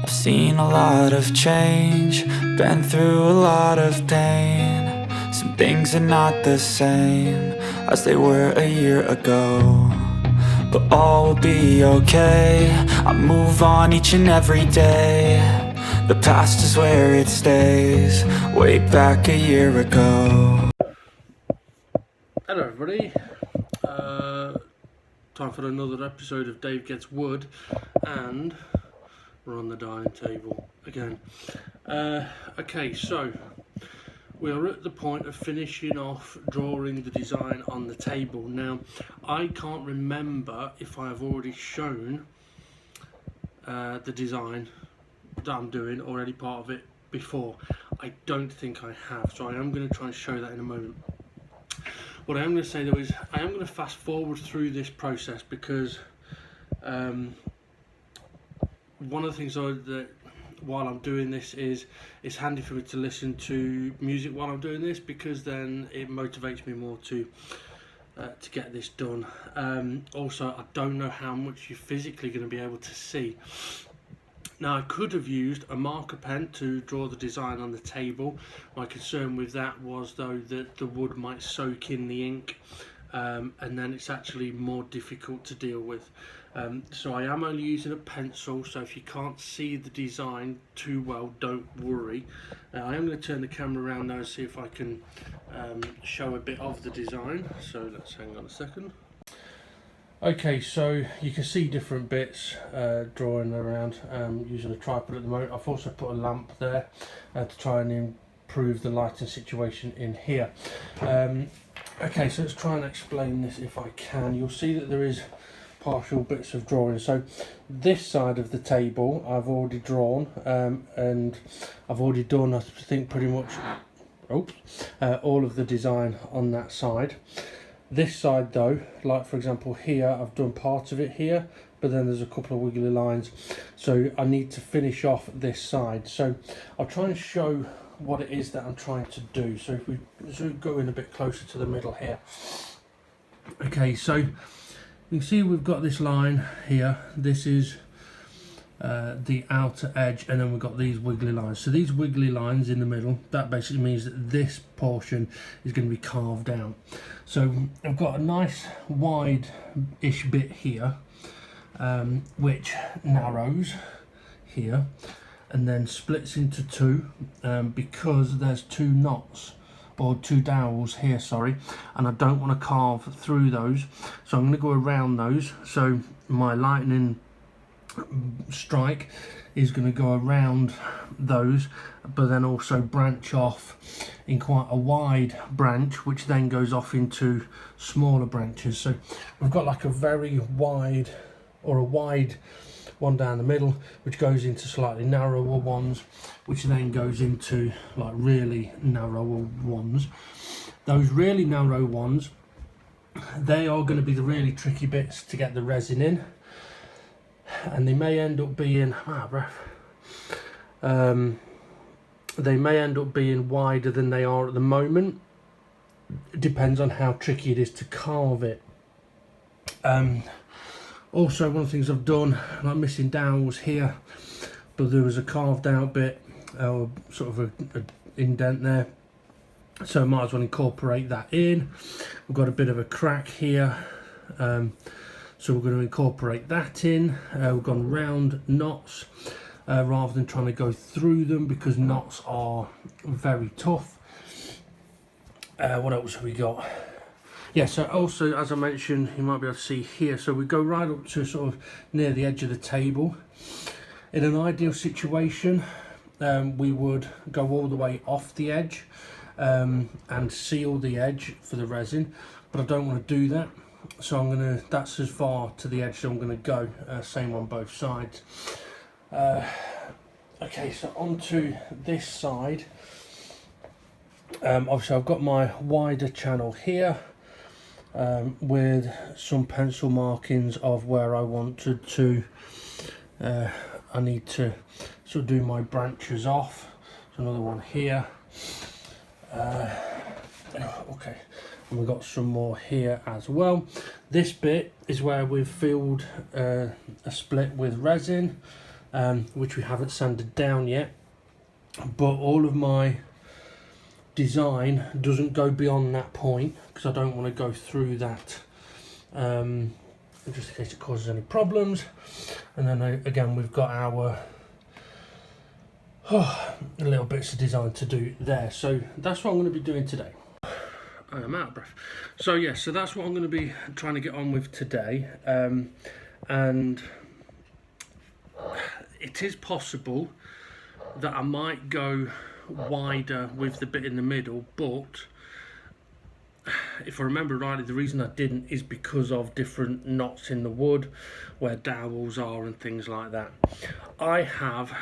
I've seen a lot of change, been through a lot of pain. Some things are not the same as they were a year ago, but all will be okay. I move on each and every day. The past is where it stays, way back a year ago. Hello everybody, time for another episode of Dave Gets Wood, and we're on the dining table again. Okay, so we are at the point of finishing off drawing the design on the table. Now, I can't remember if I have already shown the design that I'm doing or any part of it before. I don't think I have, so I am going to try and show that in a moment. What I am going to say though is I am going to fast forward through this process because one of the things that while I'm doing this is it's handy for me to listen to music while I'm doing this, because then it motivates me more to get this done. Also, I don't know how much you're physically going to be able to see. Now, I could have used a marker pen to draw the design on the table. My concern with that was though that the wood might soak in the ink, and then it's actually more difficult to deal with. So I am only using a pencil, so if you can't see the design too well, don't worry. I am going to turn the camera around now and see if I can show a bit of the design. So let's hang on a second. Okay, so you can see different bits drawing around using a tripod at the moment. I've also put a lamp there to try and improve the lighting situation in here. Okay, so let's try and explain this if I can. You'll see that there is partial bits of drawing. So this side of the table I've already drawn, and I've already done, I think, pretty much all of the design on that side. This side though, like for example here, I've done part of it here, but then there's a couple of wiggly lines, so I need to finish off this side. So I'll try and show what it is that I'm trying to do. So if we go in a bit closer to the middle here. Okay, so you can see we've got this line here. This is the outer edge, and then we've got these wiggly lines. So these wiggly lines in the middle, that basically means that this portion is going to be carved out. So I've got a nice wide-ish bit here, which narrows here and then splits into two, because there's two knots or two dowels here, sorry, and I don't want to carve through those, so I'm going to go around those. So my lightning strike is going to go around those, but then also branch off in quite a wide branch, which then goes off into smaller branches. So we've got like a very wide, or a wide one down the middle, which goes into slightly narrower ones, which then goes into like really narrower ones. Those really narrow ones, they are going to be the really tricky bits to get the resin in, and they may end up being they may end up being wider than they are at the moment. It depends on how tricky it is to carve it. Also, one of the things I've done, like missing dowels here, but there was a carved out bit, or sort of a indent there, so I might as well incorporate that in. We've got a bit of a crack here, so we're going to incorporate that in. We've gone round knots rather than trying to go through them, because knots are very tough. What else have we got? Yeah, so also, as I mentioned, you might be able to see here, so we go right up to sort of near the edge of the table. In an ideal situation, we would go all the way off the edge and seal the edge for the resin, but I don't want to do that. So I'm gonna, that's as far to the edge that I'm gonna go, same on both sides. Okay, so onto this side. Obviously I've got my wider channel here, with some pencil markings of where I wanted to, I need to sort of do my branches off. There's another one here. Okay, and we've got some more here as well. This bit is where we've filled a split with resin. which we haven't sanded down yet. But all of my design doesn't go beyond that point because I don't want to go through that just in case it causes any problems. And then again, we've got our little bits of design to do there. So that's what I'm going to be doing today. I am out of breath. So yeah, so that's what I'm going to be trying to get on with today. And it is possible that I might go wider with the bit in the middle, but if I remember rightly, the reason I didn't is because of different knots in the wood where dowels are and things like that. I have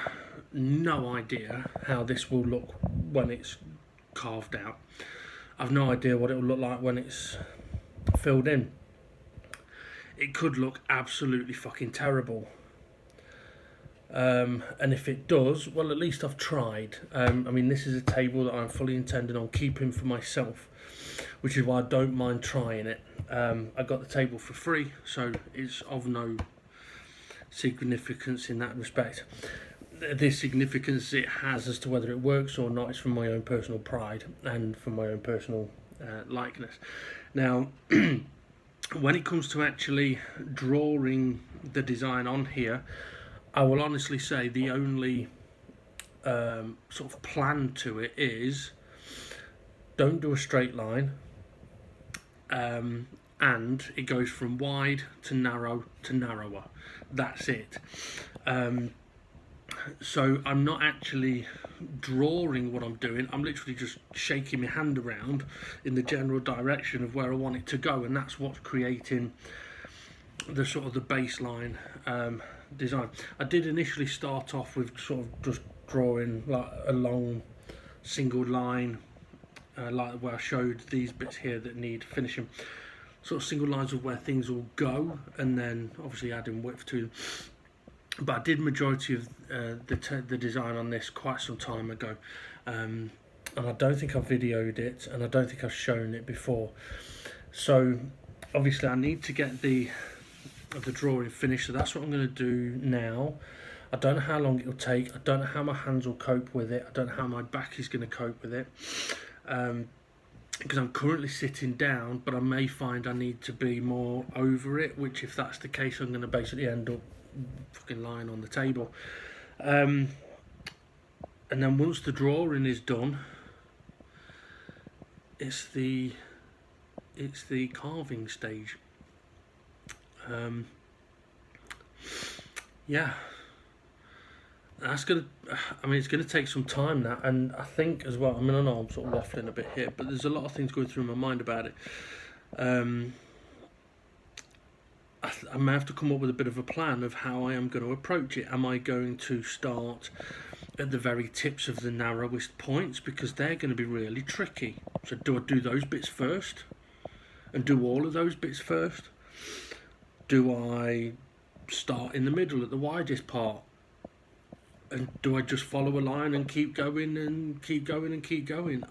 no idea how this will look when it's carved out. I've no idea what it will look like when it's filled in. It could look absolutely fucking terrible. And if it does, well, at least I've tried. I mean, this is a table that I'm fully intending on keeping for myself, which is why I don't mind trying it. I got the table for free, so it's of no significance in that respect. The significance it has as to whether it works or not is from my own personal pride and from my own personal likeness. Now, when it comes to actually drawing the design on here, I will honestly say the only sort of plan to it is don't do a straight line, and it goes from wide to narrow to narrower. That's it. So I'm not actually drawing what I'm doing. I'm literally just shaking my hand around in the general direction of where I want it to go, and that's what's creating the sort of the baseline design. I did initially start off with sort of just drawing like a long single line, like where I showed these bits here that need finishing, sort of single lines of where things will go, and then obviously adding width to them. But I did majority of the design on this quite some time ago, and I don't think I've videoed it, and I don't think I've shown it before. So obviously I need to get the drawing finished, so that's what I'm going to do now. I don't know how long it'll take. I don't know how my hands will cope with it. I don't know how my back is going to cope with it, because I'm currently sitting down, but I may find I need to be more over it, which if that's the case, I'm going to basically end up fucking lying on the table. And then once the drawing is done, it's the carving stage. Yeah, that's gonna, I mean, it's gonna take some time now, and I think as well, I mean, I know I'm sort of waffling a bit here, but there's a lot of things going through my mind about it. I may have to come up with a bit of a plan of how I am going to approach it. Am I going to start at the very tips of the narrowest points, because they're going to be really tricky? So do I do those bits first and do all of those bits first? Do I start in the middle at the widest part, and do I just follow a line and keep going and keep going and keep going?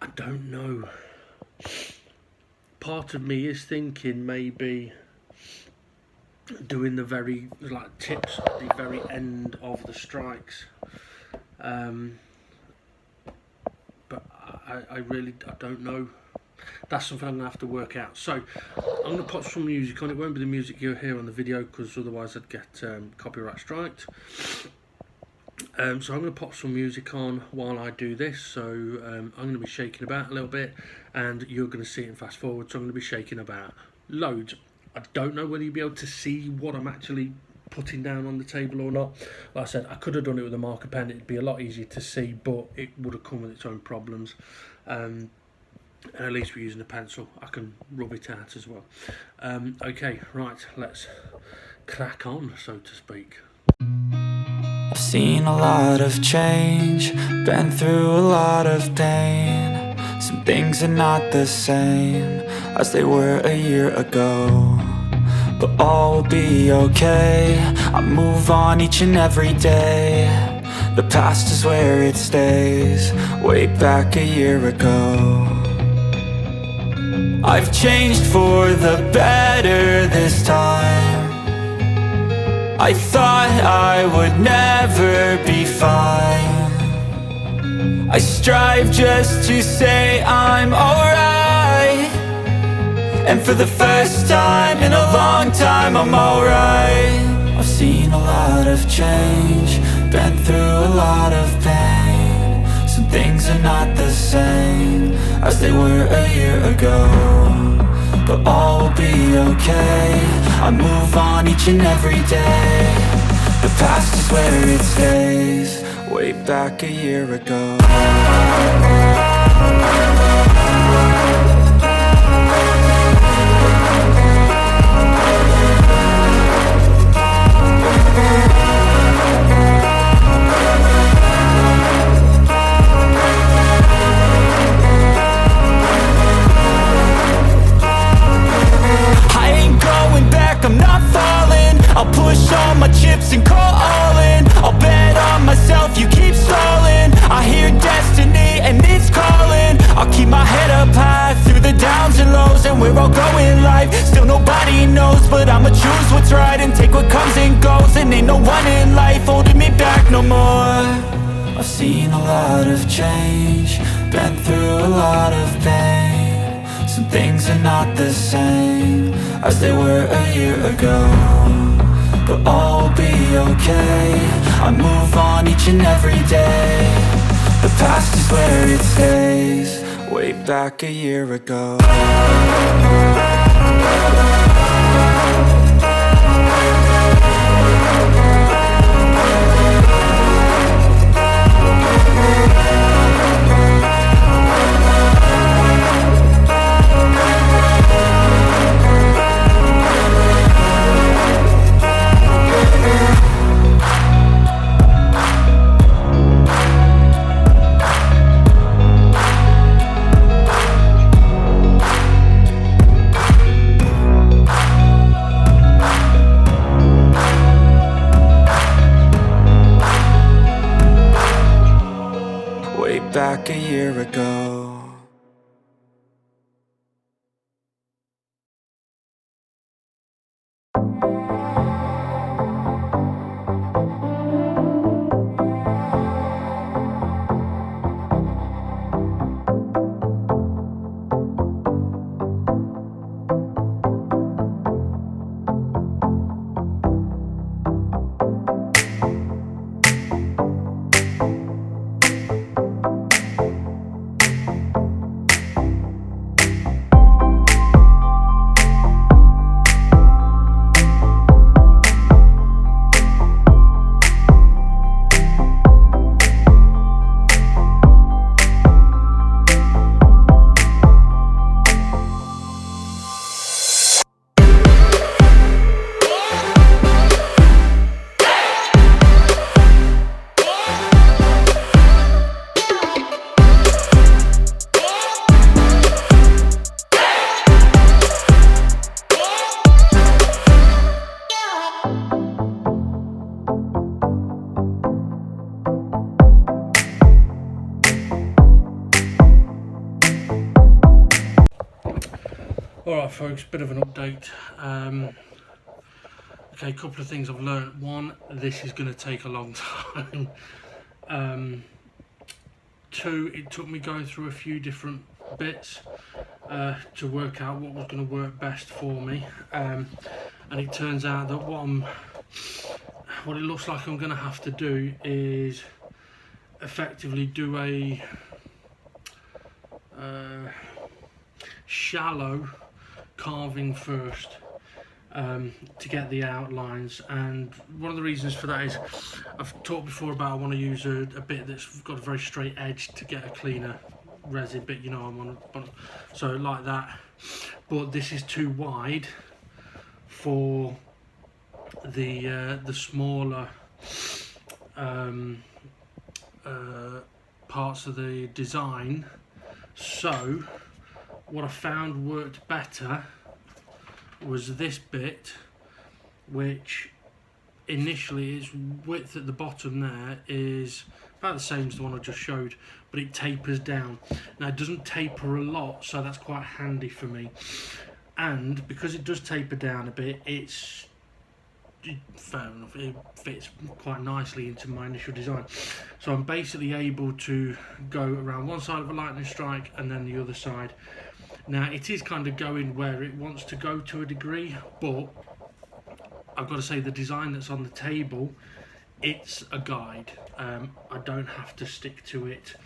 I don't know. Part of me is thinking maybe doing the very like tips at the very end of the strikes, but I don't know. That's something I'm going to have to work out. So I'm going to put some music on. It won't be the music you'll hear on the video, because otherwise I'd get copyright striked. So I'm going to pop some music on while I do this. So I'm going to be shaking about a little bit, and you're going to see it in fast forward. So I'm going to be shaking about loads. I don't know whether you'll be able to see what I'm actually putting down on the table or not. Like I said, I could have done it with a marker pen. It'd be a lot easier to see, but it would have come with its own problems. And at least we're using a pencil. I can rub it out as well. Okay, right, let's crack on, so to speak. I've seen a lot of change, been through a lot of pain. Some things are not the same as they were a year ago, but all will be okay. I move on each and every day. The past is where it stays, way back a year ago. I've changed for the better this time. I thought I would never be fine. I strive just to say I'm alright, and for the first time in a long time I'm alright. I've seen a lot of change, been through a lot of pain. Some things are not the same as they were a year ago, but all will be okay. I move on each and every day. The past is where it stays, way back a year ago. I'm not falling, I'll push all my chips and call all in. I'll bet on myself, you keep stalling. I hear destiny and it's calling. I'll keep my head up high through the downs and lows, and where I'll go in life, still nobody knows. But I'ma choose what's right and take what comes and goes, and ain't no one in life holding me back no more. I've seen a lot of change, been through a lot of pain. Some things are not the same as they were a year ago, but all will be okay. I move on each and every day. The past is where it stays, way back a year ago. Back a year ago. Alright folks, bit of an update. Okay, a couple of things I've learned. One, this is going to take a long time. Two, it took me going through a few different bits to work out what was going to work best for me. And it turns out that what it looks like I'm going to have to do is effectively do a shallow carving first to get the outlines. And one of the reasons for that is I've talked before about I want to use a bit that's got a very straight edge to get a cleaner resin bit, you know, I want so like that, but this is too wide for the smaller parts of the design. So what I found worked better was this bit, which initially its width at the bottom there is about the same as the one I just showed, but it tapers down. Now it doesn't taper a lot, so that's quite handy for me. And because it does taper down a bit, it's fair enough, it fits quite nicely into my initial design. So I'm basically able to go around one side of a lightning strike and then the other side. Now it is kind of going where it wants to go to a degree, but I've got to say the design that's on the table, it's a guide. I don't have to stick to it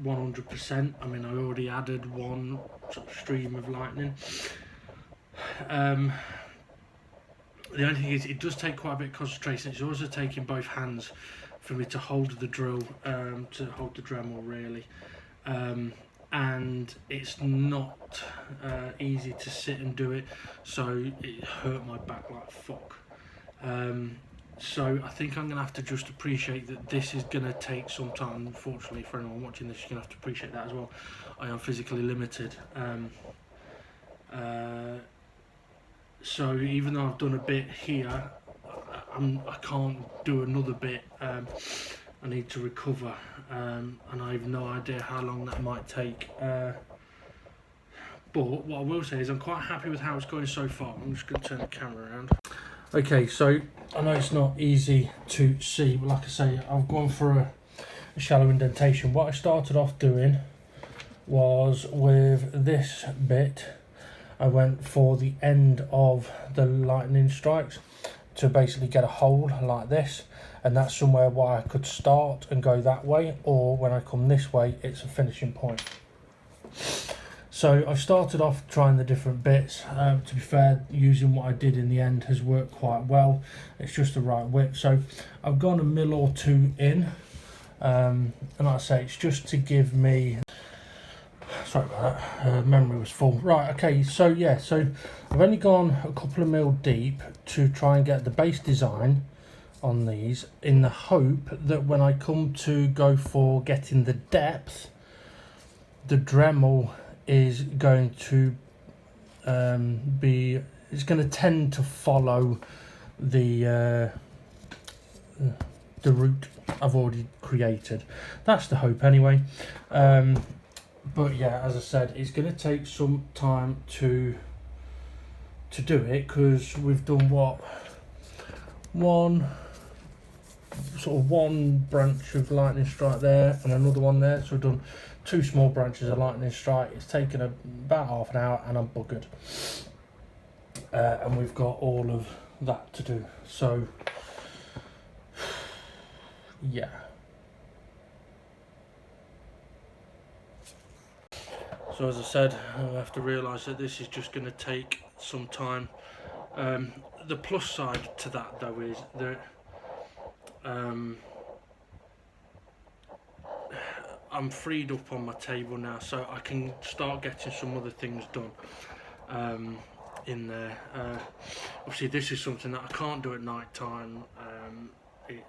100%. I mean, I already added one sort of stream of lightning. The only thing is, it does take quite a bit of concentration. It's also taking both hands for me to hold the drill, to hold the Dremel really. And it's not easy to sit and do it, so it hurt my back like fuck. So I think I'm going to have to just appreciate that this is going to take some time. Unfortunately for anyone watching this, you're going to have to appreciate that as well. I am physically limited. So even though I've done a bit here, I can't do another bit. I need to recover, and I have no idea how long that might take. But what I will say is I'm quite happy with how it's going so far. I'm just going to turn the camera around. Okay, so I know it's not easy to see, but like I say, I've gone for a shallow indentation. What I started off doing was with this bit, I went for the end of the lightning strikes to basically get a hole like this, and that's somewhere where I could start and go that way, or when I come this way it's a finishing point. So I started off trying the different bits. To be fair, using what I did in the end has worked quite well. It's just the right width. So I've gone a mil or two in, and like I say, it's just to give me, sorry about that, memory was full. Right, okay, so yeah, so I've only gone a couple of mil deep to try and get the base design on these, in the hope that when I come to go for getting the depth, the Dremel is going to it's going to tend to follow the route I've already created. That's the hope anyway. But yeah, as I said, it's going to take some time to do it, because we've done what, one branch of lightning strike there and another one there, so we've done 2 small branches of lightning strike. It's taken about half an hour and I'm buggered, and we've got all of that to do. So yeah, so as I said, I have to realise that this is just going to take some time. The plus side to that though is that I'm freed up on my table now, so I can start getting some other things done in there. Obviously this is something that I can't do at night time. It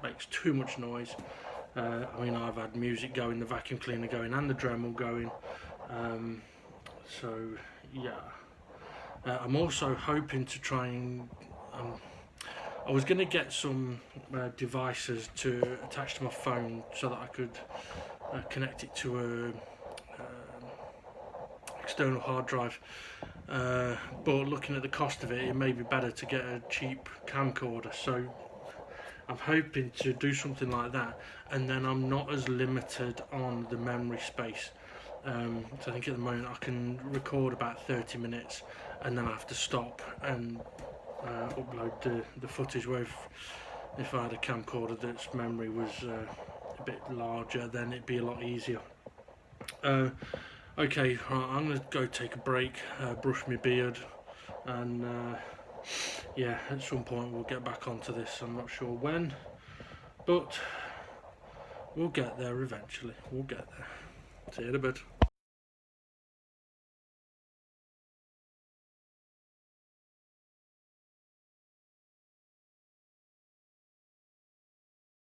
makes too much noise. I mean, I've had music going, the vacuum cleaner going and the Dremel going, so yeah. I'm also hoping to try and I was going to get some devices to attach to my phone so that I could connect it to a external hard drive, but looking at the cost of it, it may be better to get a cheap camcorder. So I'm hoping to do something like that, and then I'm not as limited on the memory space. So I think at the moment I can record about 30 minutes and then I have to stop and upload the footage, where if I had a camcorder that's memory was a bit larger, then it'd be a lot easier. Okay, right, I'm going to go take a break, brush my beard, and yeah, at some point we'll get back onto this. I'm not sure when, but we'll get there eventually. We'll get there. See you in a bit.